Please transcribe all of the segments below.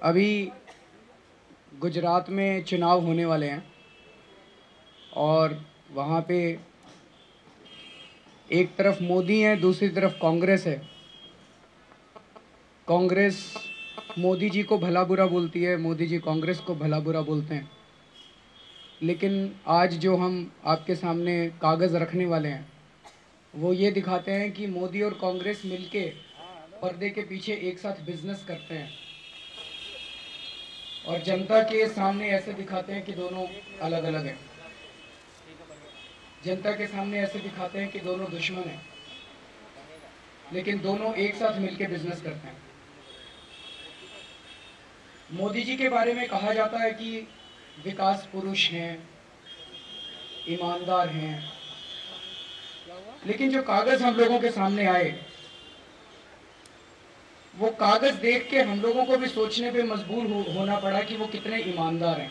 अभी गुजरात में चुनाव होने वाले हैं और वहाँ पे एक तरफ मोदी है, दूसरी तरफ कांग्रेस है। कांग्रेस मोदी जी को भला बुरा बोलती है, मोदी जी कांग्रेस को भला बुरा बोलते हैं। लेकिन आज जो हम आपके सामने कागज़ रखने वाले हैं वो ये दिखाते हैं कि मोदी और कांग्रेस मिलके पर्दे के पीछे एक साथ बिजनेस करते हैं और जनता के सामने ऐसे दिखाते हैं कि दोनों अलग अलग हैं। जनता के सामने ऐसे दिखाते हैं कि दोनों दुश्मन हैं, लेकिन दोनों एक साथ मिलकर बिजनेस करते हैं। मोदी जी के बारे में कहा जाता है कि विकास पुरुष हैं, ईमानदार हैं, लेकिन जो कागज हम लोगों के सामने आए वो कागज देख के हम लोगों को भी सोचने पे मजबूर होना पड़ा कि वो कितने ईमानदार हैं।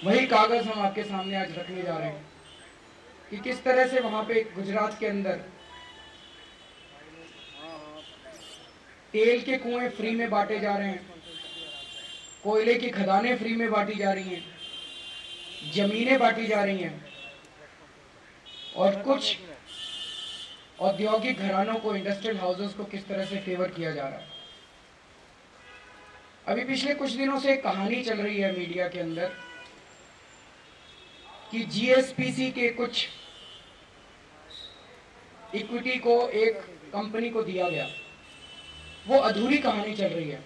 वही कागज हम आपके सामने आज रखने जा रहे हैं कि किस तरह से वहां पे गुजरात के अंदर तेल के कुएं फ्री में बांटे जा रहे हैं, कोयले की खदानें फ्री में बांटी जा रही हैं, जमीनें बांटी जा रही हैं और कुछ औद्योगिक घरानों को, इंडस्ट्रियल हाउसेस को किस तरह से फेवर किया जा रहा है। अभी पिछले कुछ दिनों से एक कहानी चल रही है मीडिया के अंदर कि जीएसपीसी के कुछ इक्विटी को एक कंपनी को दिया गया। वो अधूरी कहानी चल रही है,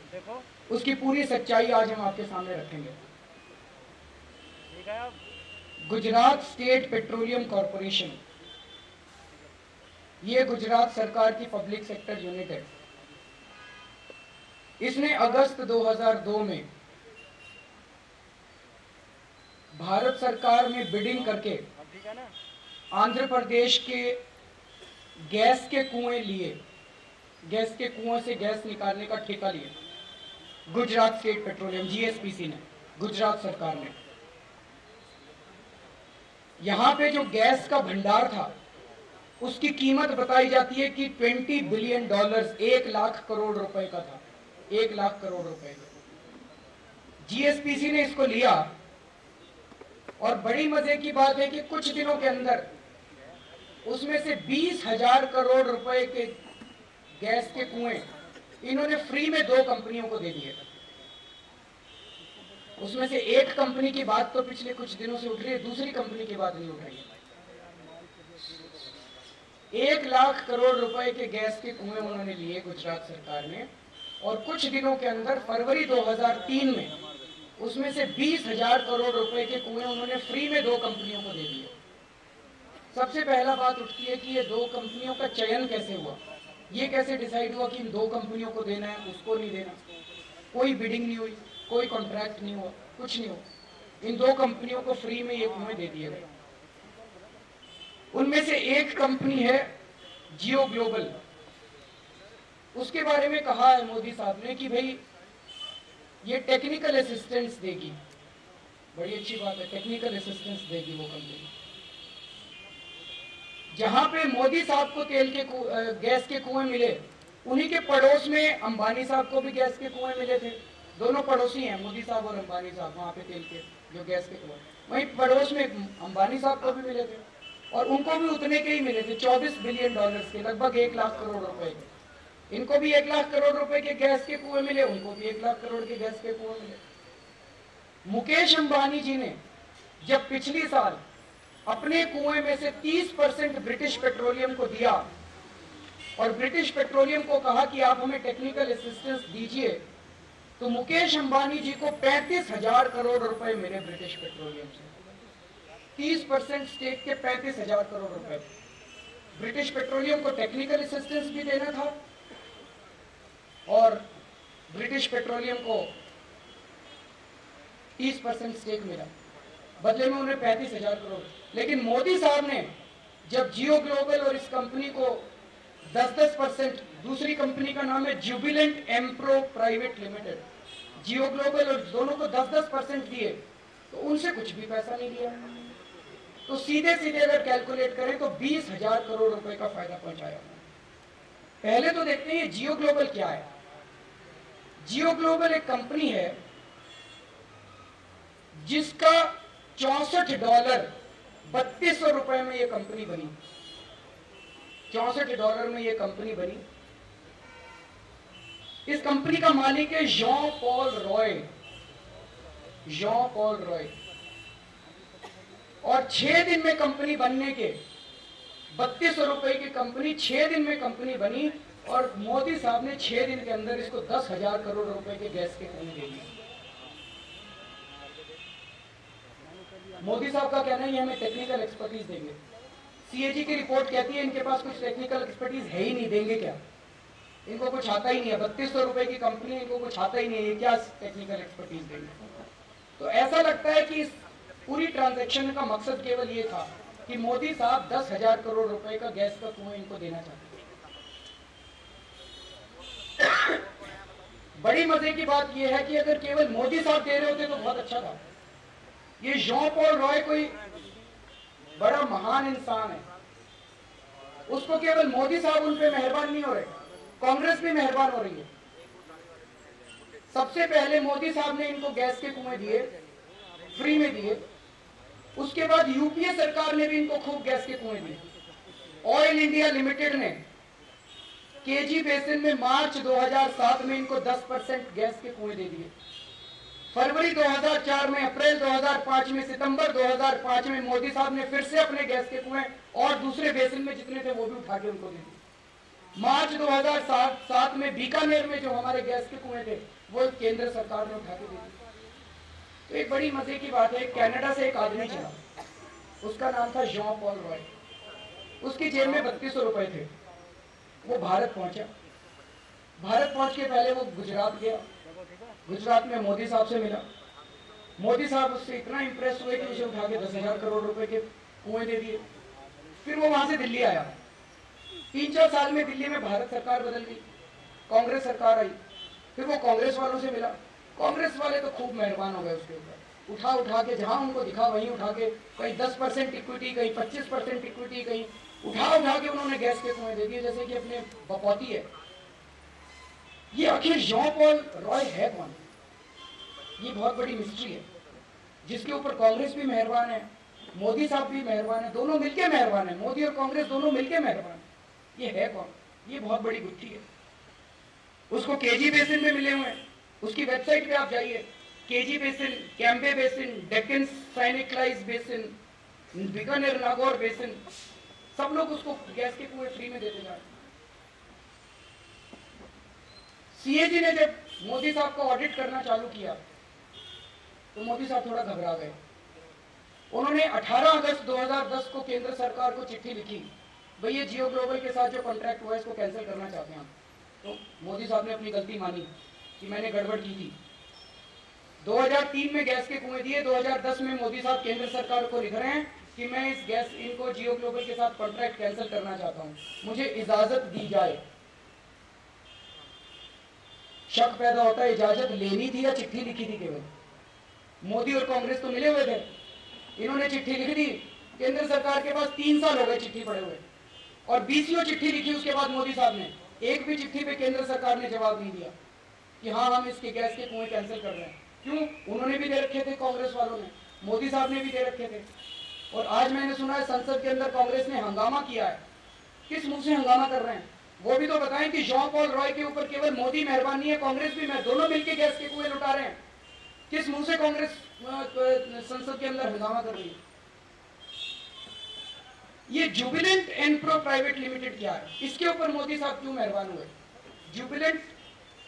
उसकी पूरी सच्चाई आज हम आपके सामने रखेंगे। गुजरात स्टेट पेट्रोलियम कॉरपोरेशन, ये गुजरात सरकार की पब्लिक सेक्टर यूनिट है। इसने अगस्त 2002 में भारत सरकार में बिडिंग करके आंध्र प्रदेश के गैस के कुएं लिए, गैस के कुएं से गैस निकालने का ठेका लिया। गुजरात स्टेट पेट्रोलियम जीएसपीसी ने, गुजरात सरकार ने, यहां पे जो गैस का भंडार था उसकी कीमत बताई जाती है कि $20 बिलियन, 1 लाख करोड़ रुपए का था, 1 लाख करोड़ रुपए। जीएसपीसी ने इसको लिया और बड़ी मजे की बात है कि कुछ दिनों के अंदर उसमें से 20,000 करोड़ रुपए के गैस के कुएं इन्होंने फ्री में 2 कंपनियों को दे दिए। उसमें से एक कंपनी की बात तो पिछले कुछ दिनों से उठ रही है, दूसरी कंपनी की बात नहीं उठ रही है। 1 लाख करोड़ रुपए के गैस के कुएं उन्होंने लिए गुजरात सरकार ने, और कुछ दिनों के अंदर फरवरी 2003 में उसमें से 20,000 करोड़ रुपए के कुएं उन्होंने फ्री में 2 कंपनियों को दे दिए। सबसे पहला बात उठती है कि ये 2 कंपनियों का चयन कैसे हुआ, ये कैसे डिसाइड हुआ कि इन 2 कंपनियों को देना है, उसको नहीं देना। कोई बिडिंग नहीं हुई, कोई कॉन्ट्रैक्ट नहीं हुआ, कुछ नहीं हुआ। इन 2 कंपनियों को फ्री में ये कुएं दे दिए गए। उनमें से एक कंपनी है जियो ग्लोबल। उसके बारे में कहा है मोदी साहब ने कि भाई ये टेक्निकल असिस्टेंस देगी। बड़ी अच्छी बात है, टेक्निकल असिस्टेंस देगी वो कंपनी। जहां पे मोदी साहब को तेल के गैस के कुएं मिले, उन्हीं के पड़ोस में अंबानी साहब को भी गैस के कुएं मिले थे। दोनों पड़ोसी हैं, मोदी साहब और अंबानी साहब, वहां पे तेल के जो गैस के कुएं, वहीं पड़ोस में अंबानी साहब को भी मिले थे और उनको भी उतने के ही मिले थे, $24 बिलियन के, लगभग 1 लाख करोड़ रुपए के। इनको भी 1 लाख करोड़ रुपए के गैस के कुएं मिले, उनको भी 1 लाख करोड़ के गैस के कुएं मिले। मुकेश अंबानी जी ने जब पिछली साल अपने कुएं में से 30% ब्रिटिश पेट्रोलियम को दिया और ब्रिटिश पेट्रोलियम को कहा कि आप हमें टेक्निकल असिस्टेंस दीजिए, तो मुकेश अंबानी जी को 35,000 करोड़ रुपए मिले ब्रिटिश पेट्रोलियम से। 30% स्टेक के 35,000 करोड़ रुपए। ब्रिटिश पेट्रोलियम को टेक्निकल असिस्टेंस भी देना था और ब्रिटिश पेट्रोलियम को 30% स्टेक मिला, बदले में उन्हें 35,000 करोड़। लेकिन मोदी साहब ने जब जियो ग्लोबल और इस कंपनी को 10-10%, दूसरी कंपनी का नाम है जुबिलेंट एम्प्रो प्राइवेट लिमिटेड, जियो ग्लोबल, और दोनों को 10-10% दिए, तो उनसे कुछ भी पैसा नहीं दिया। तो सीधे सीधे अगर कैलकुलेट करें तो 20,000 करोड़ रुपए का फायदा पहुंचाया। पहले तो देखते हैं ये जियो ग्लोबल क्या है। जियो ग्लोबल एक कंपनी है जिसका $64 ₹3200 में यह कंपनी बनी। $64 में यह कंपनी बनी। इस कंपनी का मालिक है John Paul Roy. John Paul Roy. और 6 दिन में कंपनी बनने के ₹3200 की कंपनी 6 दिन में कंपनी बनी और मोदी साहब ने 6 दिन के अंदर इसको 10,000 करोड़ रुपए के गैस के कुएं दे दिए। मोदी साहब का कहना है हमें टेक्निकल एक्सपर्टीज देंगे। सीएजी की रिपोर्ट कहती है इनके पास कुछ टेक्निकल एक्सपर्टीज है ही नहीं, देंगे क्या? इनको कुछ आता ही नहीं है। ₹3200 की कंपनी, इनको कुछ आता ही नहीं है, क्या टेक्निकल एक्सपर्टीज देंगे? तो ऐसा लगता है कि इस पूरी ट्रांजैक्शन का मकसद केवल ये था कि मोदी साहब 10,000 करोड़ रुपए का गैस का कुएं इनको देना चाहते थे। बड़ी मजे की बात यह है कि अगर केवल मोदी साहब दे रहे होते तो बहुत अच्छा था। ये जॉन पॉल रॉय कोई बड़ा महान इंसान है, उसको केवल मोदी साहब उन पे मेहरबान नहीं हो रहे, कांग्रेस भी मेहरबान हो रही है। सबसे पहले मोदी साहब ने इनको गैस के कुएं दिए, फ्री में दिए। उसके बाद यूपीए सरकार ने भी इनको खूब गैस के कुएं दिए। ऑयल इंडिया लिमिटेड ने केजी बेसिन में मार्च 2007 में इनको 10% गैस के कुएं दे दिए। फरवरी 2004 में, अप्रैल 2005 में, सितंबर 2005 में मोदी साहब ने फिर से अपने गैस के कुएं और दूसरे बेसिन में जितने थे वो भी उठा के उनको दे दिए। मार्च 2007 में बीकानेर में जो हमारे गैस के कुएं थे वो केंद्र सरकार ने उठा के दे दिए। तो एक बड़ी मजे की बात है, कनाडा से एक आदमी चला, उसका नाम था जॉन पॉल रॉय। उसकी जेब में ₹3200 थे। वो भारत पहुंचा। भारत पहुंच के पहले वो गुजरात गया। गुजरात में मोदी साहब से मिला। मोदी साहब उससे इतना इंप्रेस हुए कि उसे उठा के 10,000 करोड़ रुपए के कुएं दे दिए। फिर वो वहां से दिल्ली आया। 3-4 साल में दिल्ली में भारत सरकार बदल गई, कांग्रेस सरकार आई। फिर वो कांग्रेस वालों से मिला। कांग्रेस वाले तो खूब मेहरबान हो गए उसके ऊपर। उठा के जहां उनको दिखा वहीं उठा के, कहीं 10% इक्विटी, कहीं 25% इक्विटी, कहीं उठा के उन्होंने गैस के कुएं दे दिए जैसे कि अपने बपौती है। ये आखिर जॉन पॉल रॉय है कौन? ये बहुत बड़ी मिस्ट्री है जिसके ऊपर कांग्रेस भी मेहरबान है, मोदी साहब भी मेहरबान है, दोनों मिलके मेहरबान है। मोदी और कांग्रेस दोनों मिलके मेहरबान है। ये है कौन? ये बहुत बड़ी गुत्थी है। उसको केजी बेसिन में मिले हुए हैं। उसकी वेबसाइट पे आप जाइए, KG basin, Cambay basin, Deccan syneclise basin, Bikaner Nagaur basin, सब लोग उसको गैस के कुएं फ्री में देते जा रहे हैं। सीएजी ने जब मोदी साहब को ऑडिट करना चालू किया तो मोदी साहब थोड़ा घबरा गए। उन्होंने 18 अगस्त 2010 को केंद्र सरकार को चिट्ठी लिखी, भाई ये जियो ग्लोबल के साथ जो कॉन्ट्रैक्ट हुआ है इसको कैंसिल करना चाहते हैं। तो मोदी साहब ने अपनी गलती मानी कि मैंने गड़बड़ की थी। 2003 में गैस के कुएं दिए। 2010 में मोदी साहब केंद्र सरकार को लिख रहे हैं कि मैं इनको जियो ग्लोबल के साथ कॉन्ट्रैक्ट कैंसिल करना चाहता हूं, मुझे इजाजत दी जाए। शक पैदा होता है, इजाजत लेनी थी या चिट्ठी लिखी थी? केवल मोदी और कांग्रेस तो मिले हुए थे, इन्होंने चिट्ठी लिख दी। केंद्र सरकार के पास 3 साल हो गए चिट्ठी पड़े हुए और 20 चिट्ठी लिखी। उसके बाद मोदी साहब ने एक भी चिट्ठी पे केंद्र सरकार ने जवाब नहीं दिया कि हाँ हम इसके गैस के कुएं कैंसिल कर रहे हैं। क्यों? उन्होंने भी दे रखे थे, कांग्रेस वालों ने, मोदी साहब ने भी दे रखे थे। और आज मैंने सुना है संसद के अंदर कांग्रेस ने हंगामा किया है। किस मुंह से हंगामा कर रहे हैं? वो भी तो बताएं कि जॉन पॉल रॉय के ऊपर केवल मोदी मेहरबान नहीं है, कांग्रेस भी दोनों मिलकर गैस के कुएं लुटा रहे हैं। किस मुंह से कांग्रेस संसद के अंदर हंगामा कर रही है? ये जुबिलेंट एम्प्रो प्राइवेट लिमिटेड क्या है? इसके ऊपर मोदी साहब क्यों मेहरबान हुए? जुबिलेंट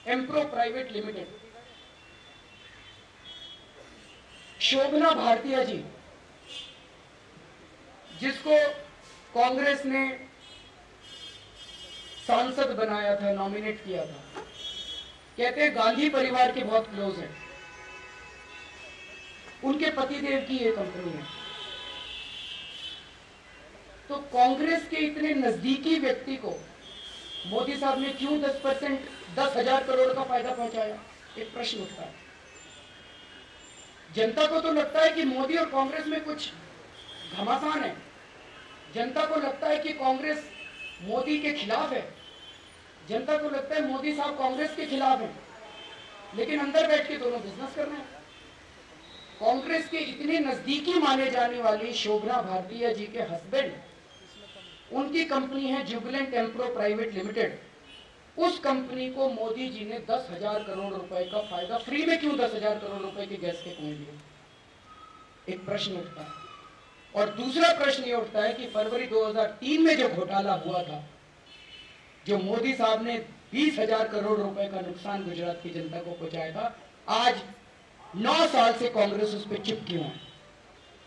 एम्प्रो प्राइवेट लिमिटेड, शोभना भाटिया जी, जिसको कांग्रेस ने सांसद बनाया था, नॉमिनेट किया था, कहते हैं गांधी परिवार के बहुत क्लोज हैं। उनके पतिदेव की ये कंपनी है। तो कांग्रेस के इतने नजदीकी व्यक्ति को मोदी साहब ने क्यों 10,000 करोड़ का फायदा पहुंचाया? एक प्रश्न उठता है। जनता को तो लगता है कि मोदी और कांग्रेस में कुछ घमासान है। जनता को लगता है कि कांग्रेस मोदी के खिलाफ है। जनता को लगता है मोदी साहब कांग्रेस के खिलाफ है। लेकिन अंदर बैठ के दोनों बिजनेस कर रहे हैं। कांग्रेस के इतने नजदीकी माने जाने वाली शोभना भारतीय जी के हस्बैंड, उनकी कंपनी है जुबिलेंट टेम्प्रो प्राइवेट लिमिटेड। उस कंपनी को मोदी जी ने 10,000 करोड़ रुपए का फायदा, फ्री में क्यों 10,000 करोड़ रुपए के गैस के कुएं दिए? एक प्रश्न उठता है। और दूसरा प्रश्न ये उठता है कि फरवरी 2003 में जो घोटाला हुआ था, जो मोदी साहब ने 20,000 करोड़ रुपए का नुकसान गुजरात की जनता को पहुंचाया था, आज 9 साल से कांग्रेस उस पर चुप क्यों है?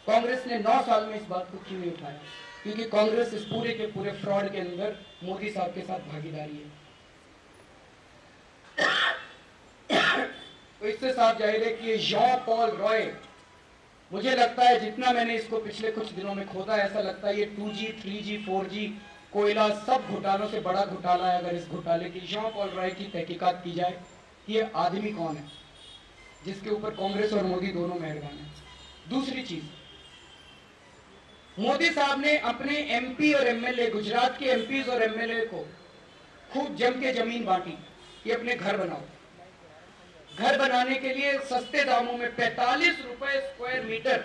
कांग्रेस ने 9 साल में इस बात को क्यों नहीं उठाया? क्योंकि कांग्रेस इस पूरे के पूरे फ्रॉड के अंदर मोदी साहब के साथ भागीदारी है। तो इससे साफ जाहिर है कि जॉन पॉल रॉय, मुझे लगता है जितना मैंने इसको पिछले कुछ दिनों में खोदा, ऐसा लगता है ये 2G, 3G, 4G कोयला सब घोटालों से बड़ा घोटाला है। अगर इस घोटाले की जॉन पॉल रॉय की तहकीकात की जाए, ये आदमी कौन है जिसके ऊपर कांग्रेस और मोदी दोनों मेहरबान हैं। दूसरी चीज, मोदी साहब ने अपने MP और MLA, गुजरात के MPs और MLA को खूब जम के जमीन बांटी कि अपने घर बनाओ। घर बनाने के लिए सस्ते दामों में 45 रुपए स्क्वायर मीटर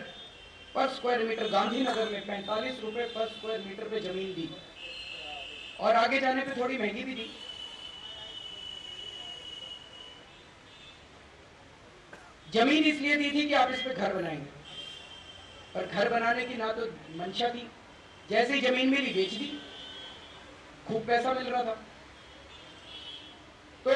पर स्क्वायर मीटर, गांधीनगर में 45 रुपए पर स्क्वायर मीटर पे जमीन दी, और आगे जाने पे थोड़ी महंगी भी दी। जमीन इसलिए दी थी कि आप इस पे घर बनाएंगे, पर घर बनाने की ना तो मंशा थी, जैसे ही जमीन मिली बेच दी, खूब पैसा मिल रहा था। तो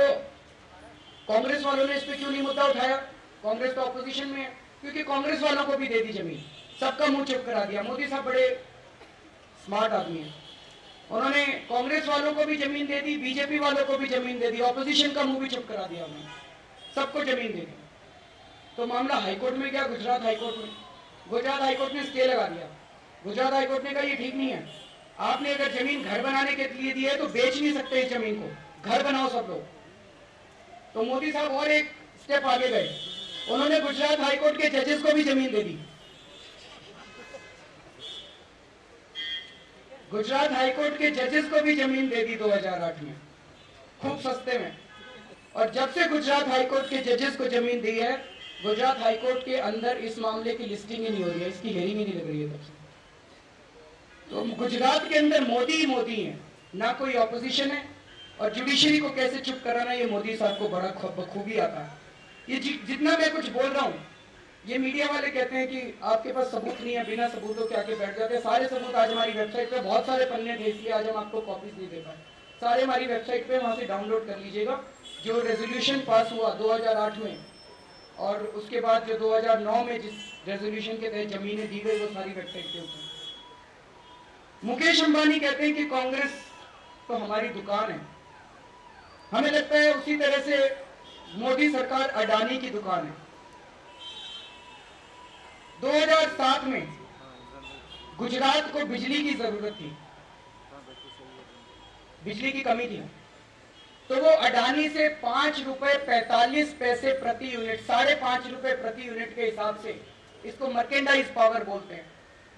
कांग्रेस वालों ने इस पे क्यों नहीं मुद्दा उठाया? कांग्रेस तो ऑपोजिशन में है, क्योंकि कांग्रेस वालों को भी दे दी जमीन, सबका मुंह चुप करा दिया। मोदी साहब बड़े स्मार्ट आदमी हैं, उन्होंने कांग्रेस वालों को भी जमीन दे दी, बीजेपी वालों को भी जमीन दे दी, ऑपोजिशन का मुंह भी चुप करा दिया उन्होंने, सबको जमीन दे दी। तो मामला हाईकोर्ट में गया, गुजरात हाईकोर्ट में। गुजरात हाईकोर्ट ने स्टे लगा दिया। गुजरात हाईकोर्ट ने कहा ये ठीक नहीं है, आपने अगर जमीन घर बनाने के लिए दी है तो बेच नहीं सकते इस जमीन को, घर बनाओ सब लोग। तो मोदी साहब और एक स्टेप आगे गए, उन्होंने गुजरात हाईकोर्ट के जजेस को भी जमीन दे दी। गुजरात हाईकोर्ट के जजेस को भी जमीन दे दी 2008 में, खूब सस्ते में। और जब से गुजरात हाईकोर्ट के जजेस को जमीन दी है, गुजरात हाईकोर्ट के अंदर इस मामले की लिस्टिंग ही नहीं हो रही है, इसकी हेयरिंग ही नहीं लग रही है तब से। तो गुजरात के अंदर मोदी ही मोदी है, ना कोई ऑपोजिशन है। और जुडिशरी को कैसे चुप कराना, ये मोदी साहब को बड़ा बखूबी आता है। ये जितना मैं कुछ बोल रहा हूँ, ये मीडिया वाले कहते हैं कि आपके पास सबूत नहीं है, बिना सबूतों के आके बैठ जाते हैं। सारे सबूत आज हमारी वेबसाइट पे, बहुत सारे पन्ने थे, इसलिए आज हम आपको कॉपीज नहीं दे पाए। सारे हमारी वेबसाइट पे, वहां से डाउनलोड कर लीजिएगा। जो रेजोल्यूशन पास हुआ 2008 में, और उसके बाद जो 2009 में जिस रेजोल्यूशन के तहत जमीनें दी गई, वो सारी वेबसाइट पे ऊपर। मुकेश अंबानी कहते हैं कि कांग्रेस तो हमारी दुकान है। हमें लगता है उसी तरह से मोदी सरकार अडानी की दुकान है। 2007 में गुजरात को बिजली की जरूरत थी, बिजली की कमी थी, तो वो अडानी से 5 रुपए 45 पैसे प्रति यूनिट, 5.5 रुपए प्रति यूनिट के हिसाब से, इसको मर्केंडाइज पावर बोलते हैं,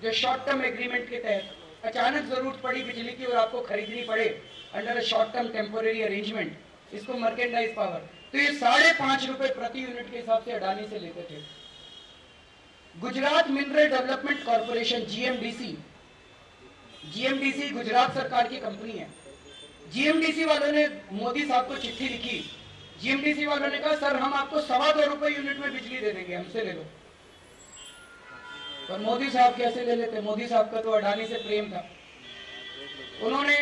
जो शॉर्ट टर्म एग्रीमेंट के तहत अचानक जरूरत पड़ी बिजली की और आपको खरीदनी पड़े under a short term temporary arrangement, इसको मर्केंडाइज पावर। तो ये 5.5 रुपए प्रति यूनिट के हिसाब से अडानी से लेते थे। Gujarat mineral development corporation, GMDC Gujarat सरकार की कंपनी है। GMDC वालों ने मोदी साहब को चिट्ठी लिखी। GMDC वालों ने कहा सर हम आपको 2.25 रुपए यूनिट में बिजली दे देंगे, हमसे ले लो। पर मोदी साहब कैसे ले लेते? मोदी साहब का तो अडानी से प्रेम था। उन्होंने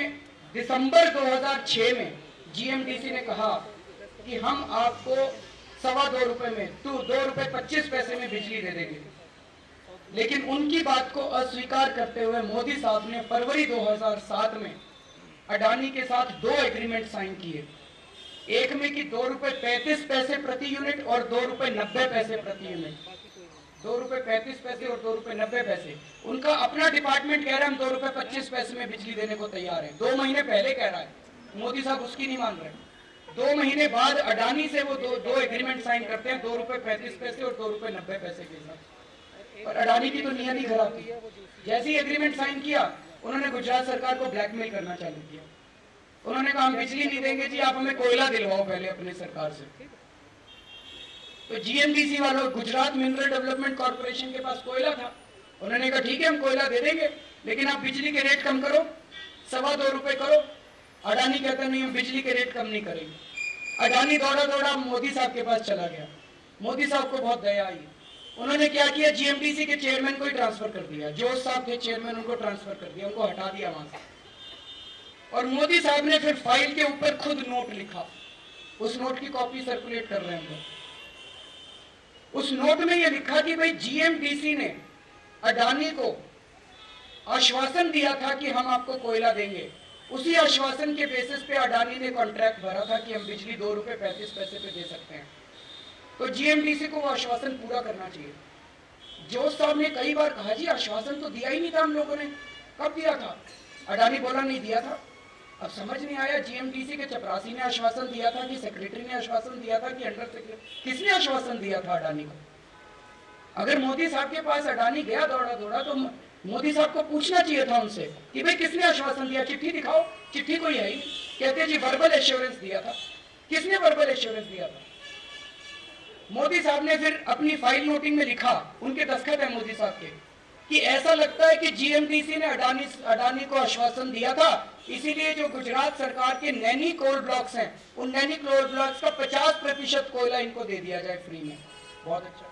दिसंबर 2006 में GMDC ने कहा कि हम आपको 2.25 रुपए में, 2 रुपए 25 पैसे में बिजली दे देंगे। लेकिन उनकी बात को अस्वीकार करते हुए मोदी साहब ने फरवरी 2007 में अडानी के साथ 2 एग्रीमेंट साइन किए। एक में कि 2 रुपए 35 पैसे प्रति यूनिट और 2 रुपए 90 पैसे प्रति यूनिट। 2 रुपए 35 पैसे और 2 रुपए 90 पैसे। उनका अपना डिपार्टमेंट कह रहा है हम 2 रुपए 25 पैसे में बिजली देने को तैयार है। 2 महीने पहले कह रहा है, मोदी साहब उसकी नहीं मान रहे। 2 महीने बाद अडानी से वो दो एग्रीमेंट साइन करते हैं, 2 रुपए 35 पैसे और 2 रुपए 90 पैसे के साथ। पर अडानी की तो नियत ही खराब थी। जैसे ही एग्रीमेंट साइन किया, उन्होंने गुजरात सरकार को ब्लैकमेल करना चालू किया। उन्होंने कहा हम बिजली नहीं देंगे जी, आप हमें कोयला दिलवाओ पहले अपनी सरकार से। तो जीएमडीसी वालों, गुजरात मिनरल डेवलपमेंट कॉर्पोरेशन के पास कोयला था, उन्होंने कहा ठीक है हम कोयला दे देंगे, लेकिन आप बिजली के रेट कम करो, 2.25 रुपए करो। अडानी कहता नहीं हम बिजली के रेट कम नहीं करेंगे। अडानी दौड़ा दौड़ा मोदी साहब के पास चला गया, मोदी साहब को बहुत दया आई, उन्होंने क्या किया, जीएमडीसी के चेयरमैन को ही ट्रांसफर कर दिया, जोश साहब थे चेयरमैन, उनको ट्रांसफर कर दिया, उनको हटा दिया वहां से। और मोदी साहब ने फिर फाइल के ऊपर खुद नोट लिखा, उस नोट की कॉपी सर्कुलेट कर रहे हैं। उस नोट में यह लिखा कि भाई जीएमडीसी ने अडानी को आश्वासन दिया था कि हम आपको कोयला देंगे, उसी आश्वासन के बेसिस पे अडानी ने कॉन्ट्रैक्ट भरा था कि हम बिजली 2 रुपए 35 पैसे पे दे सकते हैं। तो जीएमडीसी को वो आश्वासन पूरा करना चाहिए। जोश साहब ने कई बार कहा जी आश्वासन तो दिया ही नहीं था हम लोगों ने, कब दिया था? अडानी बोला नहीं दिया था। अब समझ नहीं आया, जीएमडीसी के चपरासी ने आश्वासन दिया था कि सेक्रेटरी ने आश्वासन दिया था कि अंडर सेक्रेटरी, किसने आश्वासन दिया था अडानी को? अगर मोदी साहब के पास अडानी गया दौड़ा दौड़ा तो मोदी साहब को पूछना चाहिए था उनसे कि भाई किसने आश्वासन दिया, चिट्ठी दिखाओ। चिट्ठी कोई है ही नहीं, कहते जी वर्बल एश्योरेंस दिया था। किसने वर्बल एश्योरेंस दिया था? मोदी साहब ने फिर अपनी फाइल नोटिंग में लिखा, उनके दस्तखत है मोदी साहब के, कि ऐसा लगता है कि जीएमडीसी ने अडानी को आश्वासन दिया था, इसीलिए जो गुजरात सरकार के नैनी कोल ब्लॉक्स हैं, उन नैनी कोल ब्लॉक्स का 50% कोयला इनको दे दिया जाए फ्री में। बहुत अच्छा,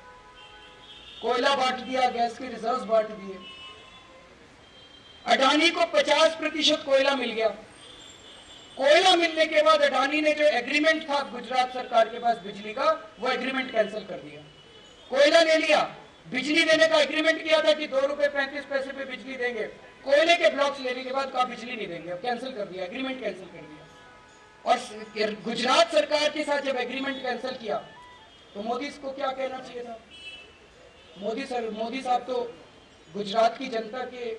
कोयला बांट दिया, गैस के रिजर्व बांट दिए, अडानी को 50% कोयला मिल गया। कोयला मिलने के बाद अडानी ने जो एग्रीमेंट था गुजरात सरकार के पास बिजली का, वो एग्रीमेंट कैंसिल कर दिया। कोयला ले लिया, बिजली देने का एग्रीमेंट किया था कि 2 रुपए 35 पैसे पे बिजली देंगे, कोयले के ब्लॉक्स लेने के बाद कहा बिजली नहीं देंगे, अब कैंसिल कर दिया, एग्रीमेंट कैंसिल कर दिया। और गुजरात सरकार के साथ जब एग्रीमेंट कैंसिल किया तो मोदी को क्या कहना चाहिए था? मोदी साहब तो गुजरात की जनता के,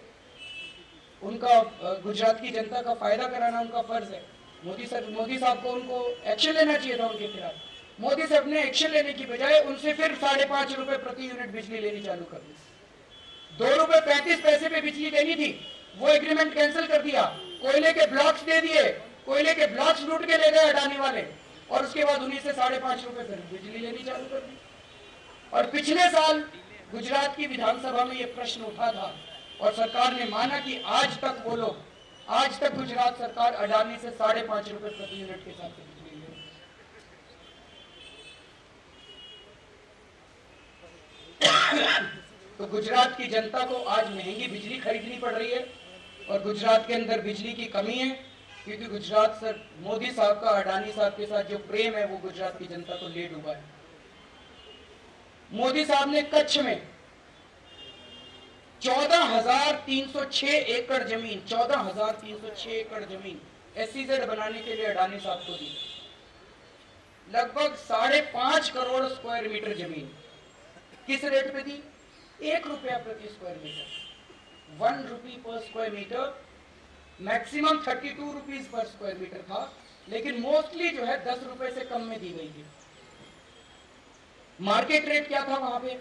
उनका गुजरात की जनता का फायदा कराना उनका फर्ज है। मोदी साहब को उनको एक्शन लेना चाहिए था उनके खिलाफ। मोदी साहब ने एक्शन लेने की बजाय उनसे फिर 5.5 रुपए प्रति यूनिट बिजली लेनी चालू कर दी। 2 रुपए 35 पैसे पे बिजली देनी थी, वो एग्रीमेंट कैंसिल कर दिया, कोयले के ब्लॉक्स दे दिए, कोयले के ब्लॉक्स लूट के ले गए अडानी वाले, और उसके बाद उन्हीं से 5.5 रुपए फिर बिजली लेनी चालू कर दी। और पिछले साल गुजरात की विधानसभा में यह प्रश्न उठा था और सरकार ने माना कि आज तक गुजरात सरकार अडानी से 5.5 रुपए प्रति यूनिट के साथ बिजली ले रही है। तो गुजरात की जनता को आज महंगी बिजली खरीदनी पड़ रही है और गुजरात के अंदर बिजली की कमी है, क्योंकि गुजरात सर मोदी साहब का अडानी साहब के साथ जो प्रेम है वो गुजरात की जनता को ले डूबा है। मोदी साहब ने कच्छ में 14,306 एकड़ जमीन 14,306 एकड़ जमीन SEZ बनाने के लिए अडानी साहब को दी। लगभग 5.5 करोड़ स्क्वायर मीटर जमीन किस रेट पे दी? 1 रुपया प्रति square metre, 1 rupee per square metre. Maximum 32 rupees per square metre था, लेकिन मोस्टली जो है 10 रुपए से कम में दी गई थी। मार्केट रेट क्या था वहां पे?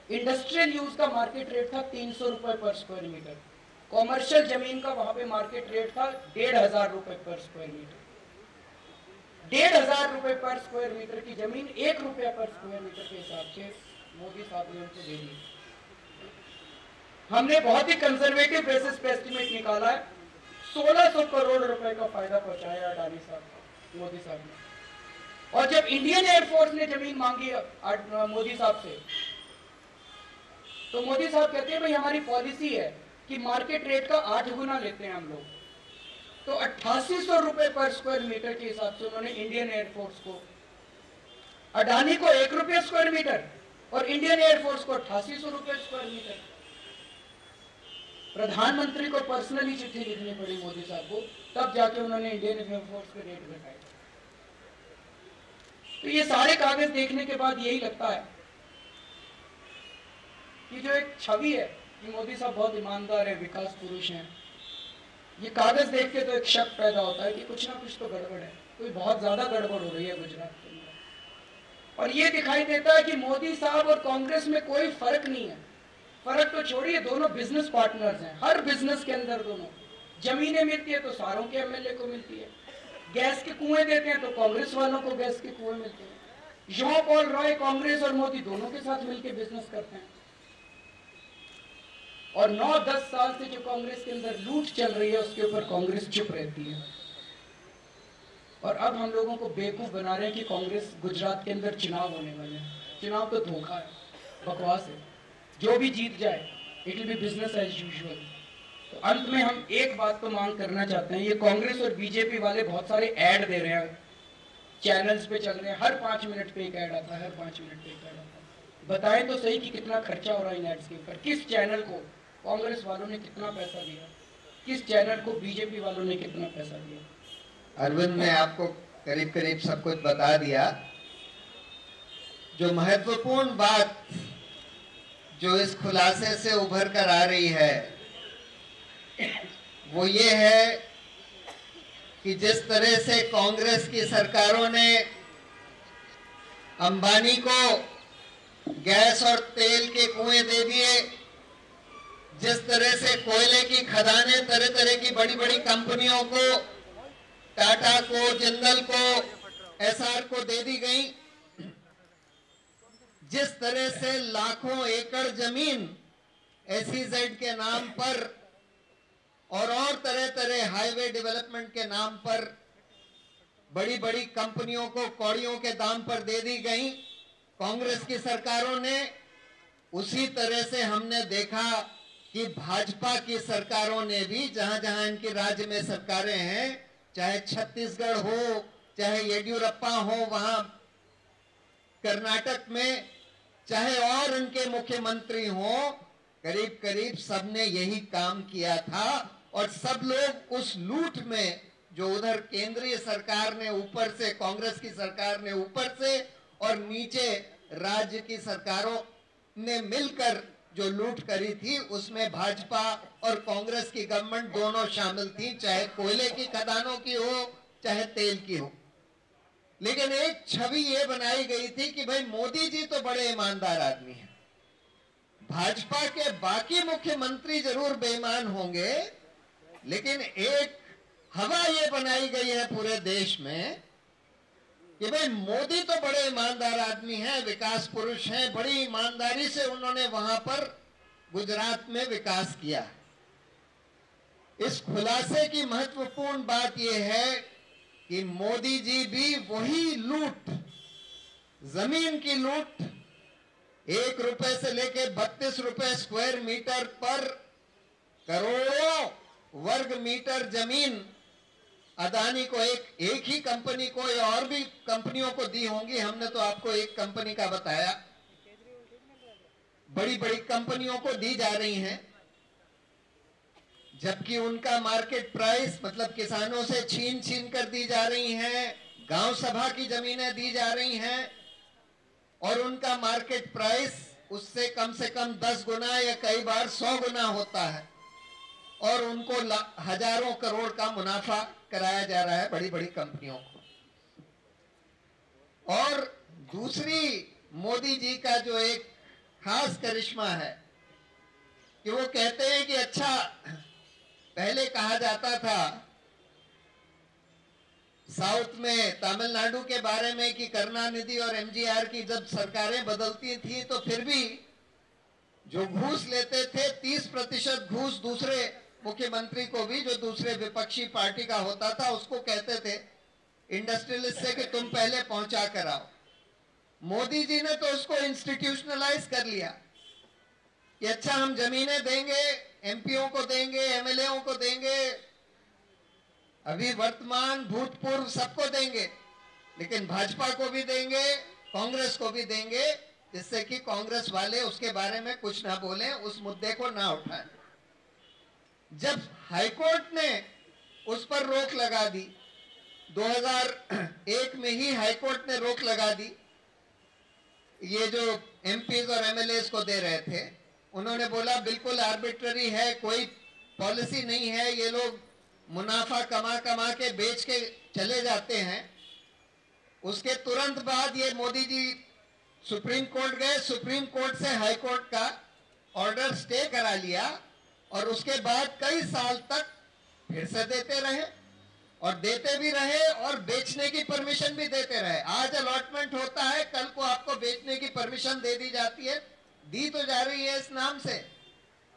इंडस्ट्रियल यूज का मार्केट रेट था 300 रुपए पर स्क्वायर मीटर। कॉमर्शियल जमीन का वहां पे मार्केट रेट था 1,500 रुपए पर स्क्वायर मीटर। 1,500 रुपए पर स्क्वायर मीटर की जमीन 1 रुपया पर स्क्वायर मीटर के हिसाब से मोदी साहब ने उनको दे दी। हमने बहुत ही कंजर्वेटिव बेसिस पे एस्टिमेट निकाला है, 1600 करोड़ रुपए का फायदा पहुंचाया अडानी साहब को मोदी साहब ने। और जब इंडियन एयरफोर्स ने जमीन मांगी मोदी साहब से, तो मोदी साहब कहते हैं भाई हमारी पॉलिसी है कि मार्केट रेट का 8 गुना लेते हैं हम लोग। तो 8800 रुपए पर स्क्वायर मीटर के हिसाब से उन्होंने इंडियन एयरफोर्स को, अडानी को 1 रुपया स्क्वायर मीटर और इंडियन एयरफोर्स को 8800 रुपए स्क्वायर मीटर। प्रधानमंत्री को पर्सनली चिट्ठी लिखनी पड़ी मोदी साहब को, तब जाके उन्होंने इंडियन एयरफोर्स के रेट घटाए। तो ये सारे कागज देखने के बाद यही लगता है कि जो एक छवि है कि मोदी साहब बहुत ईमानदार है, विकास पुरुष हैं, ये कागज देख के तो एक शक पैदा होता है कि कुछ ना कुछ तो गड़बड़ है, कोई बहुत ज्यादा गड़बड़ हो रही है गुजरात के अंदर। और ये दिखाई देता है कि मोदी साहब और कांग्रेस में कोई फर्क नहीं है। फर्क तो छोड़िए, दोनों बिजनेस पार्टनर्स हैं। हर बिजनेस के अंदर दोनों, जमीनें मिलती है तो सारों के MLA को मिलती है, गैस के कुएं देते हैं तो कांग्रेस वालों को गैस के कुएं मिलते हैं। जॉन पॉल रॉय कांग्रेस और मोदी दोनों के साथ मिलकर बिजनेस करते हैं। और 9-10 साल से जो कांग्रेस के अंदर लूट चल रही है उसके ऊपर कांग्रेस चुप रहती है। और अब हम लोगों को बेवकूफ बना रहे हैं कि कांग्रेस गुजरात के अंदर चुनाव होने वाले हैं। चुनाव तो धोखा है, बकवास है। जो भी जीत जाए it will be business as usual. तो अंत में हम एक बात तो मांग करना चाहते हैं, ये कांग्रेस और बीजेपी वाले बहुत सारे ऐड दे रहे हैं, चैनल्स पे चल रहे हैं, हर 5 मिनट पे एक ऐड आता है, हर 5 मिनट पे एक ऐड आता है। बताएं तो सही कि कितना खर्चा हो रहा है इन एड्स के ऊपर। किस चैनल को कांग्रेस वालों ने कितना पैसा दिया, किस चैनल को बीजेपी वालों ने कितना पैसा दिया? अरविंद ने आपको करीब करीब सब कुछ बता दिया। जो महत्वपूर्ण बात जो इस खुलासे से उभर कर आ रही है वो ये है कि जिस तरह से कांग्रेस की सरकारों ने अंबानी को गैस और तेल के कुएं दे दिए, जिस तरह से कोयले की खदानें तरह तरह की बड़ी बड़ी कंपनियों को, टाटा को, जिंदल को, एसआर को दे दी गई, जिस तरह से लाखों एकड़ जमीन एसईजेड के नाम पर और तरह तरह हाईवे डेवलपमेंट के नाम पर बड़ी बड़ी कंपनियों को कौड़ियों के दाम पर दे दी गई कांग्रेस की सरकारों ने, उसी तरह से हमने देखा कि भाजपा की सरकारों ने भी जहां जहां इनके राज्य में सरकारें हैं, चाहे छत्तीसगढ़ हो, चाहे येडियुरप्पा हो वहां कर्नाटक में, चाहे और उनके मुख्यमंत्री हो, करीब करीब सबने यही काम किया था। और सब लोग उस लूट में जो उधर केंद्रीय सरकार ने ऊपर से, कांग्रेस की सरकार ने ऊपर से और नीचे राज्य की सरकारों ने मिलकर जो लूट करी थी, उसमें भाजपा और कांग्रेस की गवर्नमेंट दोनों शामिल थी, चाहे कोयले की खदानों की हो चाहे तेल की हो। लेकिन एक छवि ये बनाई गई थी कि भाई मोदी जी तो बड़े ईमानदार आदमी हैं, भाजपा के बाकी मुख्यमंत्री जरूर बेईमान होंगे, लेकिन एक हवा ये बनाई गई है पूरे देश में कि भाई मोदी तो बड़े ईमानदार आदमी हैं, विकास पुरुष हैं, बड़ी ईमानदारी से उन्होंने वहां पर गुजरात में विकास किया। इस खुलासे की महत्वपूर्ण बात यह है कि मोदी जी भी वही लूट, जमीन की लूट, 1 रुपए से लेकर 32 रुपए स्क्वायर मीटर पर करोड़ों वर्ग मीटर जमीन अदानी को, एक ही कंपनी को या और भी कंपनियों को दी होंगी, हमने तो आपको एक कंपनी का बताया, बड़ी बड़ी कंपनियों को दी जा रही हैं, जबकि उनका मार्केट प्राइस मतलब किसानों से छीन छीन कर दी जा रही हैं, गांव सभा की जमीनें दी जा रही हैं और उनका मार्केट प्राइस उससे कम से कम 10 गुना या कई बार 100 गुना होता है और उनको हजारों करोड़ का मुनाफा कराया जा रहा है बड़ी बड़ी कंपनियों को। और दूसरी मोदी जी का जो एक खास करिश्मा है कि वो कहते हैं कि अच्छा, पहले कहा जाता था साउथ में तमिलनाडु के बारे में कि करुणानिधि और एमजीआर की जब सरकारें बदलती थी तो फिर भी जो घूस लेते थे 30% घूस दूसरे मुख्यमंत्री को भी, जो दूसरे विपक्षी पार्टी का होता था, उसको कहते थे इंडस्ट्रियलिस्ट से कि तुम पहले पहुंचा कर आओ। मोदी जी ने तो उसको इंस्टीट्यूशनलाइज कर लिया कि अच्छा हम जमीनें देंगे, एमपीओ को देंगे, एमएलए को देंगे, अभी वर्तमान भूतपूर्व सबको देंगे, लेकिन भाजपा को भी देंगे, कांग्रेस को भी देंगे, जिससे कि कांग्रेस वाले उसके बारे में कुछ ना बोलें, उस मुद्दे को ना उठाएं। जब हाईकोर्ट ने उस पर रोक लगा दी, 2001 में ही हाईकोर्ट ने रोक लगा दी, ये जो एमपीज और एमएलएस को दे रहे थे, उन्होंने बोला बिल्कुल आर्बिट्ररी है, कोई पॉलिसी नहीं है, ये लोग मुनाफा कमा कमा के बेच के चले जाते हैं। उसके तुरंत बाद ये मोदी जी सुप्रीम कोर्ट गए, सुप्रीम कोर्ट से हाई कोर्ट का ऑर्डर स्टे करा लिया और उसके बाद कई साल तक फिर से देते रहे और देते भी रहे और बेचने की परमिशन भी देते रहे। आज अलॉटमेंट होता है, कल परमिशन दे दी जाती है, दी तो जा रही है इस नाम से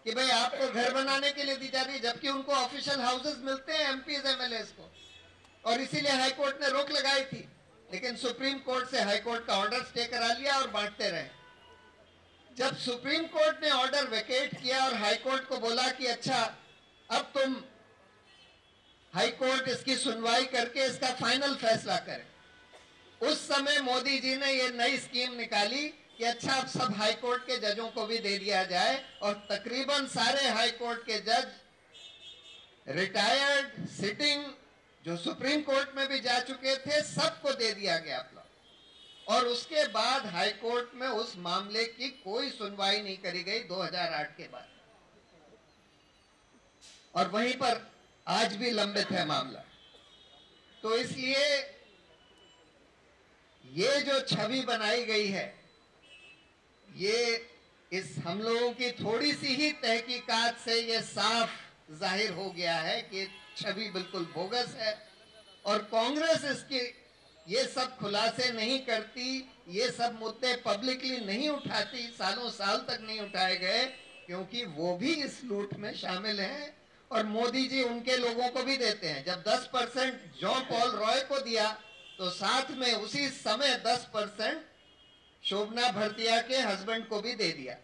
कि भाई आपको घर बनाने के लिए दी जा रही है, जबकि उनको ऑफिशियल हाउसेस मिलते हैं एमपीज एमएलएस को, और इसीलिए हाईकोर्ट ने रोक लगाई थी। लेकिन सुप्रीम कोर्ट से हाईकोर्ट का ऑर्डर स्टे करा लिया और बांटते रहे। जब सुप्रीम कोर्ट ने ऑर्डर वेकेट किया और हाईकोर्ट को बोला कि अच्छा अब तुम हाईकोर्ट इसकी सुनवाई करके इसका फाइनल फैसला करे, उस समय मोदी जी ने ये नई स्कीम निकाली कि अच्छा अब सब हाईकोर्ट के जजों को भी दे दिया जाए, और तकरीबन सारे हाईकोर्ट के जज रिटायर्ड, सिटिंग, जो सुप्रीम कोर्ट में भी जा चुके थे, सबको दे दिया गया अपना। और उसके बाद हाईकोर्ट में उस मामले की कोई सुनवाई नहीं करी गई 2008 के बाद, और वहीं पर आज भी लंबित है मामला। तो इसलिए ये जो छवि बनाई गई है, ये इस हम लोगों की थोड़ी सी ही तहकीकात से ये साफ जाहिर हो गया है कि छवि बिल्कुल बोगस है। और कांग्रेस इसके ये सब खुलासे नहीं करती, ये सब मुद्दे पब्लिकली नहीं उठाती, सालों साल तक नहीं उठाए गए, क्योंकि वो भी इस लूट में शामिल हैं। और मोदी जी उनके लोगों को भी देते हैं। जब 10% जॉन पॉल रॉय को दिया, तो साथ में उसी समय 10% शोभना भरतिया के हस्बैंड को भी दे दिया।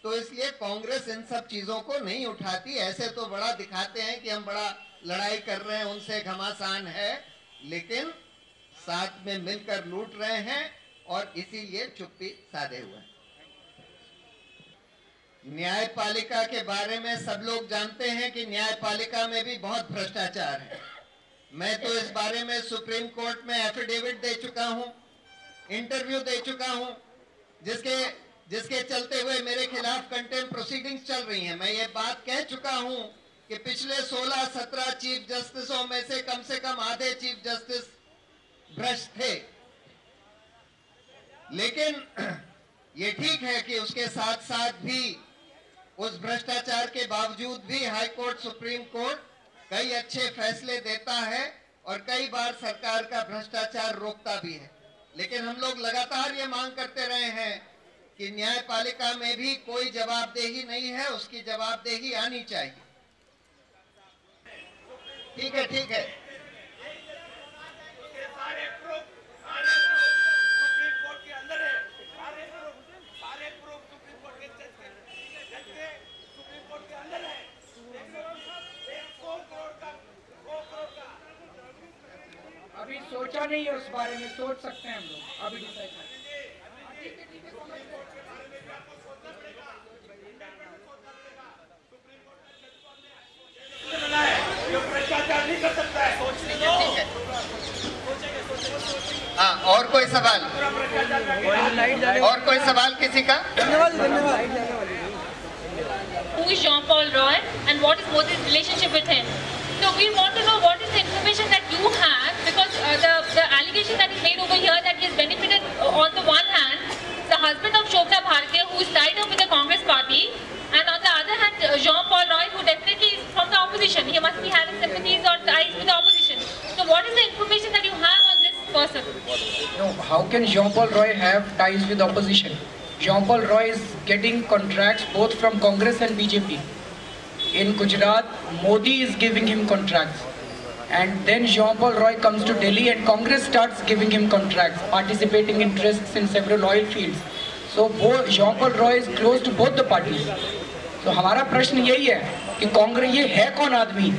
तो इसलिए कांग्रेस इन सब चीजों को नहीं उठाती। ऐसे तो बड़ा दिखाते हैं कि हम बड़ा लड़ाई कर रहे हैं, उनसे घमासान है, लेकिन साथ में मिलकर लूट रहे हैं और इसीलिए चुप्पी साधे हुए हैं। न्यायपालिका के बारे में सब लोग जानते हैं कि न्यायपालिका में भी बहुत भ्रष्टाचार है। मैं तो इस बारे में सुप्रीम कोर्ट में एफिडेविट दे चुका हूं, इंटरव्यू दे चुका हूं, जिसके चलते हुए मेरे खिलाफ कंटेम्प्ट प्रोसीडिंग्स चल रही हैं। मैं ये बात कह चुका हूं कि पिछले 16-17 चीफ जस्टिसों में से कम आधे चीफ जस्टिस भ्रष्ट थे। लेकिन ये ठीक है कि उसके साथ साथ भी उस भ्रष्टाचार के बावजूद भी हाई कोर्ट, सुप्रीम कोर्ट कई अच्छे फैसले देता है और कई बार सरकार का भ्रष्टाचार रोकता भी है। लेकिन हम लोग लगातार ये मांग करते रहे हैं कि न्यायपालिका में भी कोई जवाबदेही नहीं है, उसकी जवाबदेही आनी चाहिए। ठीक है, ठीक है। अभी सोचा नहीं है उस बारे में, सोच सकते हैं हम लोग, अभी डिसाइड नहीं। भ्रष्टाचार नहीं कर सकता है, हाँ, और कोई सवाल? और कोई सवाल किसी का? Who is Jean Paul Roy and what is Modi's relationship with him? So we want to know what is the information that you have, because the allegation that is made over here that he has benefited on the one hand, the husband of Shobna Bhartiya who is tied up with the Congress party, and on the other hand Jean Paul Roy who definitely is from the opposition. He must be having sympathies or ties with the opposition. So what is the information that you have on this person? No, how can Jean Paul Roy have ties with opposition? Jean Paul Roy is getting contracts both from Congress and BJP. In Gujarat, Modi is giving him contracts, and then Jean Paul Roy comes to Delhi and Congress starts giving him contracts, participating interests in several oil fields. So Jean Paul Roy is close to both the parties. तो हमारा प्रश्न यही है कि कांग्रेस, ये है कौन आदमी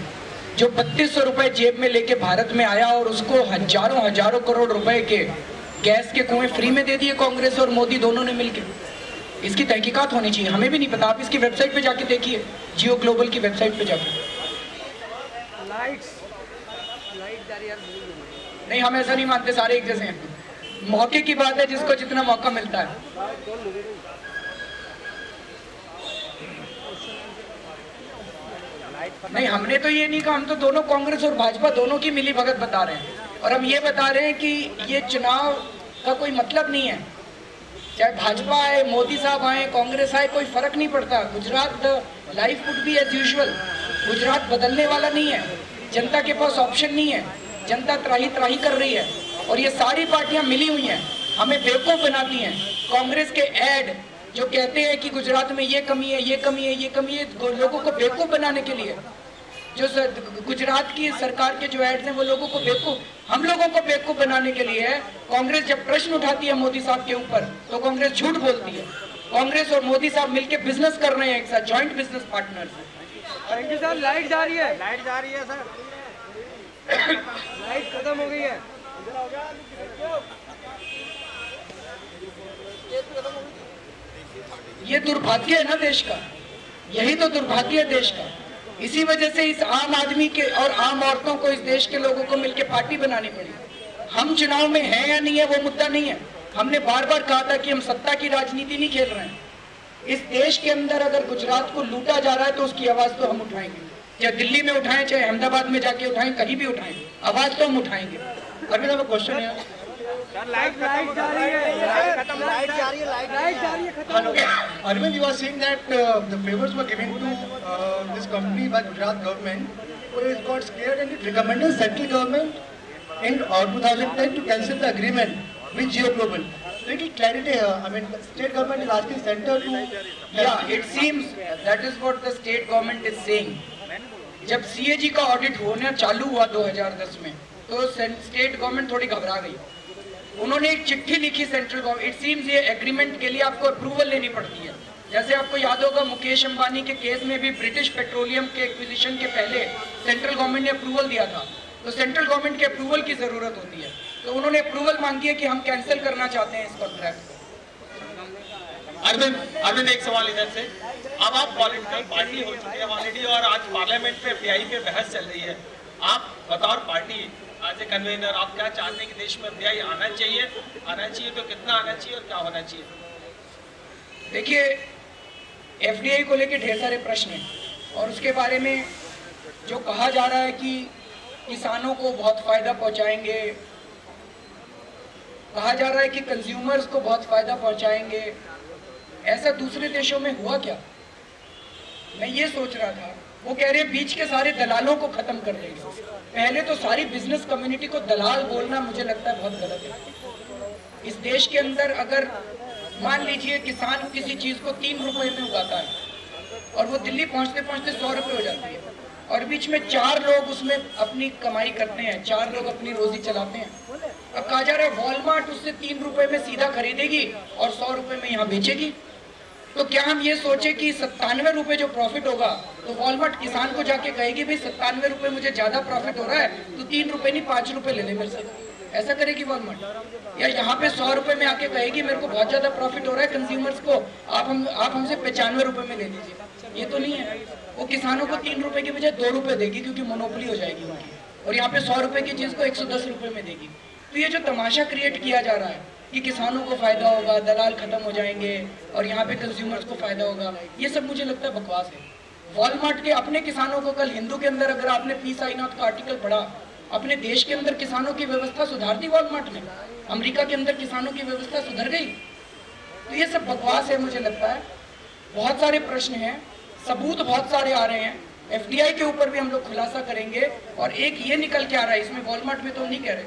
जो 3200 रुपए जेब में लेके भारत में आया और उसको हजारों करोड़ रुपए के गैस के कुएं फ्री में दे दिए कांग्रेस और मोदी दोनों ने मिलकर। इसकी तहकीकात होनी चाहिए, हमें भी नहीं पता। आप इसकी वेबसाइट पे जाके देखिए, जियो ग्लोबल की वेबसाइट पे जाके। नहीं, हम ऐसा नहीं मानते, सारे एक जैसे हैं। मौके की बात है, जिसको जितना मौका मिलता है। नहीं, हमने तो ये नहीं कहा, हम तो दोनों कांग्रेस और भाजपा दोनों की मिली भगत बता रहे हैं, और हम ये बता रहे हैं कि ये चुनाव का कोई मतलब नहीं है। चाहे भाजपा आए, मोदी साहब आए, कांग्रेस आए, कोई फर्क नहीं पड़ता। Gujarat life would be as usual. Gujarat बदलने वाला नहीं है, जनता के पास ऑप्शन नहीं है, जनता त्राही कर रही है, और ये सारी पार्टियां मिली हुई हैं, हमें बेवकूफ बनाती हैं। कांग्रेस के ऐड जो कहते हैं कि गुजरात में ये कमी है, ये कमी है, ये कमी है, लोगों को बेवकूफ बनाने के लिए, जो गुजरात की सरकार के जो एड्स हैं वो लोगों को बेवकूफ, हम लोगों को बेवकूफ बनाने के लिए है। कांग्रेस जब प्रश्न उठाती है मोदी साहब के ऊपर तो कांग्रेस झूठ बोलती है। कांग्रेस और मोदी साहब मिलकर बिजनेस कर रहे हैं एक साथ, joint business partners. Thank you sir. Light जा रही है, लाइट जा रही है सर, लाइट खत्म हो गई है। ये दुर्भाग्य है ना देश का, यही तो दुर्भाग्य है देश का। इसी वजह से इस आम आदमी के और आम औरतों को, इस देश के लोगों को मिलकर पार्टी बनानी पड़ी। हम चुनाव में हैं या नहीं है वो मुद्दा नहीं है। हमने बार बार कहा था कि हम सत्ता की राजनीति नहीं खेल रहे हैं। इस देश के अंदर अगर गुजरात को लूटा जा रहा है तो उसकी आवाज तो हम उठाएंगे, चाहे दिल्ली में उठाएं, चाहे अहमदाबाद में जाके उठाएं, कहीं भी उठाएं, आवाज तो हम उठाएंगे। अभी तो क्वेश्चन है लाइट जा रही है, लाइट जा रही है, खत्म। Arvind, you are saying that the favors were given to this company by Gujarat government, who is got scared and it recommended central government in 2010 to cancel the agreement with Jio Global. Little clarity here. I mean, the state government is asking center to. Yeah, it seems that is what the state government is saying. जब CAG का audit होना चालू हुआ 2010 में तो state government थोड़ी घबरा गई। उन्होंने एक चिट्ठी लिखी सेंट्रल गवर्नमेंट। इट सीम्स ये एग्रीमेंट के लिए आपको अप्रूवल लेनी पड़ती है। जैसे आपको याद होगा मुकेश अंबानी के केस में भी ब्रिटिश पेट्रोलियम के एक्विजिशन के पहले सेंट्रल गवर्नमेंट ने अप्रूवल दिया था, तो सेंट्रल गवर्नमेंट के अप्रूवल की जरूरत होती है। तो उन्होंने अप्रूवल मांगी है कि हम कैंसिल करना चाहते हैं इस कॉन्ट्रैक्ट। अरविंद एक सवाल इधर से, अब आप पॉलिटिकल पार्टी हो चुके हैं ऑलरेडी और आज पार्लियामेंट में एफडीआई पे बहस चल रही है। आप बतौर पार्टी एज ए कन्वीनर आप क्या चाहते हैं कि देश में एफडीआई आना चाहिए तो कितना आना चाहिए और क्या होना चाहिए? देखिए, एफडीआई को लेकर ढेर सारे प्रश्न हैं और उसके बारे में जो कहा जा रहा है कि किसानों को बहुत फायदा पहुंचाएंगे, कहा जा रहा है कि कंज्यूमर्स को बहुत फायदा पहुंचाएंगे, ऐसा दूसरे देशों में हुआ क्या? मैं ये सोच रहा था, वो कह रहे हैं बीच के सारे दलालों को खत्म कर देंगे। पहले तो सारी बिजनेस कम्युनिटी को दलाल बोलना मुझे लगता है बहुत गलत है। इस देश के अंदर अगर मान लीजिए किसान किसी चीज को 3 रुपए में उगाता है और वो दिल्ली पहुंचते पहुंचते 100 रुपए हो जाती है और बीच में 4 लोग उसमें अपनी कमाई करते हैं, 4 लोग अपनी रोजी चलाते हैं। अब कहा जा रहा है वॉलमार्ट उससे 3 रुपए में सीधा खरीदेगी और 100 रुपए में यहाँ बेचेगी। तो क्या हम ये सोचे कि 97 रुपए जो प्रॉफिट होगा तो वॉलमार्ट किसान को जाके कहेगी भाई 97 रुपए मुझे ज्यादा प्रॉफिट हो रहा है तो 3 रुपए नहीं 5 रुपए ले ले मेरे से? ऐसा करेगी वॉलमार्ट? या यहाँ पे 100 रुपए में आके कहेगी मेरे को बहुत ज्यादा प्रॉफिट हो रहा है कंज्यूमर्स को, आप हमसे 95 रुपए में ले लीजिए? ये तो नहीं है। वो किसानों को 3 रुपए की बजाय 2 रुपए देगी क्योंकि मोनोपोली हो जाएगी उनकी, और यहाँ पे 100 रुपए की चीज को 110 रुपए में देगी। तो ये जो तमाशा क्रिएट किया जा रहा है कि किसानों को फायदा होगा, दलाल खत्म हो जाएंगे और यहाँ पे कंज्यूमर्स को फायदा होगा, ये सब मुझे लगता है बकवास है। वॉलमार्ट के अपने किसानों को, कल हिंदू के अंदर अगर आपने पी साईनाथ का आर्टिकल पढ़ा, अपने देश के अंदर किसानों की व्यवस्था सुधार दी वॉलमार्ट ने, अमेरिका के अंदर किसानों की व्यवस्था सुधर गई। तो ये सब बकवास है मुझे लगता है। बहुत सारे प्रश्न हैं, सबूत बहुत सारे आ रहे हैं, एफडीआई के ऊपर भी हम लोग खुलासा करेंगे और एक ये निकल के आ रहा है, इसमें वॉलमार्ट में तो नहीं कह रहे,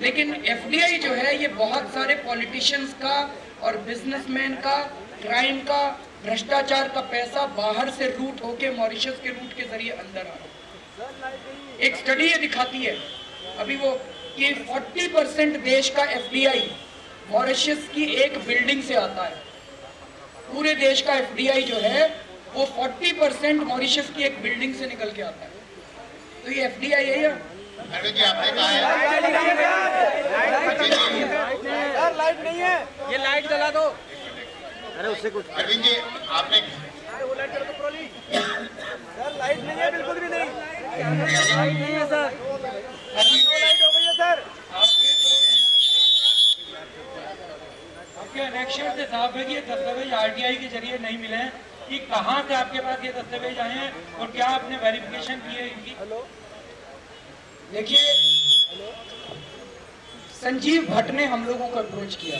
लेकिन एफडीआई जो है ये बहुत सारे पॉलिटिशियंस का और बिजनेसमैन का, क्राइम का, भ्रष्टाचार का पैसा बाहर से रूट होके मॉरिशस के रूट के जरिए अंदर आ रहा है। एक स्टडी ये दिखाती है अभी वो कि 40% देश का एफडीआई मॉरिशस की एक बिल्डिंग से आता है। पूरे देश का एफडीआई जो है वो 40% मॉरिशस की एक बिल्डिंग से निकल के आता है। तो ये एफडीआई है या अरविंद जी आपने कहा है लाइट नहीं है, ये लाइट जला दो। अरे उससे कुछ अरविंद जी आपने वो लाइट जला दो प्रोली। सर लाइट नहीं है, बिल्कुल भी नहीं, लाइट नहीं है सर, लाइट हो गई है सर। आपके इलेक्शन से साफ है कि ये दस्तावेज आरटीआई के जरिए नहीं मिले हैं, कि कहाँ से आपके पास ये दस्तावेज आए हैं और क्या आपने वेरिफिकेशन की है इनकी? देखिए, संजीव भट्ट ने हम लोगों को अप्रोच किया,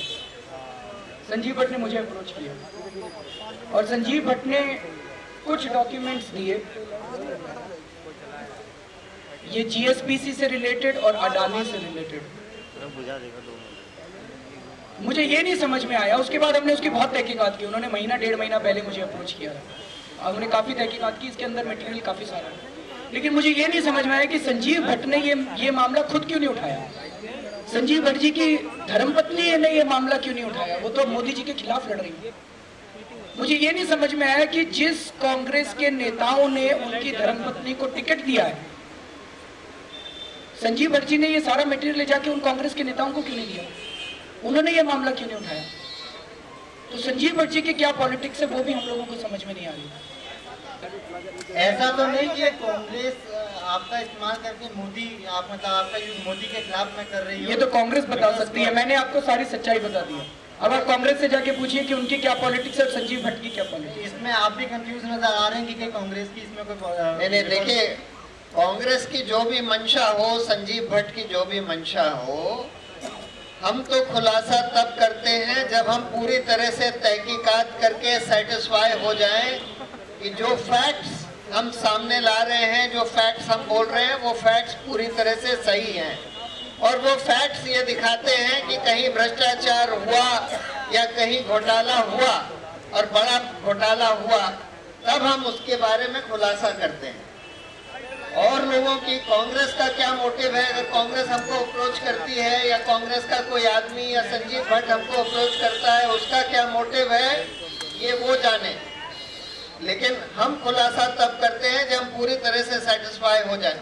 संजीव भट्ट ने मुझे अप्रोच किया और संजीव भट्ट ने कुछ डॉक्यूमेंट्स दिए, ये जीएसपीसी से रिलेटेड और अडानी से रिलेटेड। मुझे ये नहीं समझ में आया। उसके बाद हमने उसकी बहुत तहकीकात की, उन्होंने महीना 1.5 महीना पहले मुझे अप्रोच किया था, उन्होंने काफ़ी तहकीकात की, इसके अंदर मटेरियल काफ़ी सारा है। लेकिन मुझे ये नहीं समझ में आया कि संजीव भट्ट ने ये मामला खुद क्यों नहीं उठाया। संजीव भट्ट जी की धर्मपत्नी ने ये मामला क्यों नहीं उठाया, वो तो मोदी जी के खिलाफ लड़ रही है। मुझे ये नहीं समझ में आया कि जिस कांग्रेस के नेताओं ने उनकी धर्मपत्नी को टिकट दिया है, संजीव भट्ट जी ने ये सारा मटेरियल ले जाके उन कांग्रेस के नेताओं को क्यों नहीं दिया, उन्होंने ये मामला क्यों नहीं उठाया। तो संजीव भट्ट जी की क्या पॉलिटिक्स है वो भी हम लोगों को समझ में नहीं आ रही। ऐसा तो नहीं कि कांग्रेस आपका इस्तेमाल करके मोदी आप मतलब आपका यूज मोदी के खिलाफ में कर रही है, ये तो कांग्रेस बता सकती है, मैंने आपको सारी सच्चाई बता दी है। अब आप कांग्रेस से जाके पूछिए कि उनकी क्या पॉलिटिक्स है और संजीव भट्ट की क्या पॉलिटिक्स। इसमें आप भी कंफ्यूज नजर आ रहे हैं कि कांग्रेस की इसमें कोई नहीं। देखिए, कांग्रेस की जो भी मंशा हो, संजीव भट्ट की जो भी मंशा हो, हम तो खुलासा तब करते हैं जब हम पूरी तरह से तहकीकात करके सेटिस्फाई हो जाएं कि जो फैक्ट्स हम सामने ला रहे हैं, जो फैक्ट्स हम बोल रहे हैं, वो फैक्ट्स पूरी तरह से सही हैं। और वो फैक्ट्स ये दिखाते हैं कि कहीं भ्रष्टाचार हुआ या कहीं घोटाला हुआ और बड़ा घोटाला हुआ, तब हम उसके बारे में खुलासा करते हैं। और लोगों की कांग्रेस का क्या मोटिव है, अगर कांग्रेस हमको अप्रोच करती है या कांग्रेस का कोई आदमी या संजीव भट्ट हमको अप्रोच करता है, उसका क्या मोटिव है ये वो जाने। लेकिन हम खुलासा तब करते हैं जब हम पूरी तरह से सेटिस्फाई हो जाए।